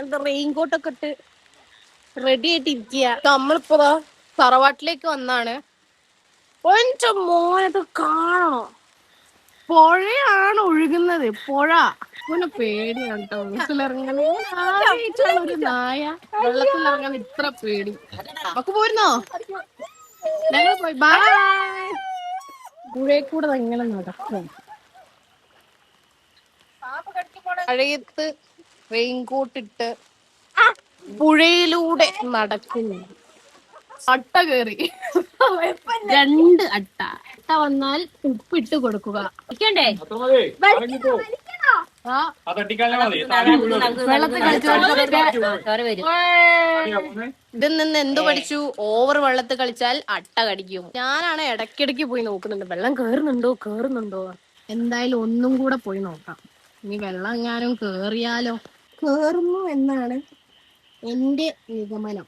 എന്താ റെയിൻകോട്ടൊക്കെ ഇട്ട് റെഡി ആയിട്ട് ഇരിക്കുക. നമ്മളിപ്പോ തറവാട്ടിലേക്ക് വന്നാണ്. ഒറ്റ മോനത് കാണണോ, പുഴയാണ് ഒഴുകുന്നത്. പുഴ ഇങ്ങനെ പേടിയാണ് കേട്ടോ വെള്ളത്തിലിറങ്ങാൻ. ആദ്യമായിട്ടാണ് ഒരു നായ വെള്ളത്തിലിറങ്ങാൻ ഇത്ര പേടി. നമുക്ക് പോരുന്നോ? ഞങ്ങൾ പോയി. ബൈ. പുഴയിൽ കൂടെ എങ്ങനെ നടക്കും? മഴയത്ത് റെയിൻകോട്ട് ഇട്ട് പുഴയിലൂടെ നടക്കുന്നു. അട്ട കേറി 2 അട്ട വന്നാൽ ഉപ്പിട്ട് കൊടുക്കുക. ഇതിൽ നിന്ന് എന്ത് പഠിച്ചു? ഓവർ വെള്ളത്തിൽ കളിച്ചാൽ അട്ട കടിക്കും. ഞാനാണ് ഇടയ്ക്കിടയ്ക്ക് പോയി നോക്കുന്നുണ്ട് വെള്ളം കേറുന്നുണ്ടോ. എന്തായാലും ഒന്നും കൂടെ പോയി നോക്കാം. ഇനി വെള്ളം എങ്ങാനും കേറിയാലോ? കേറുന്നു എന്നാണ് എന്റെ നിഗമനം.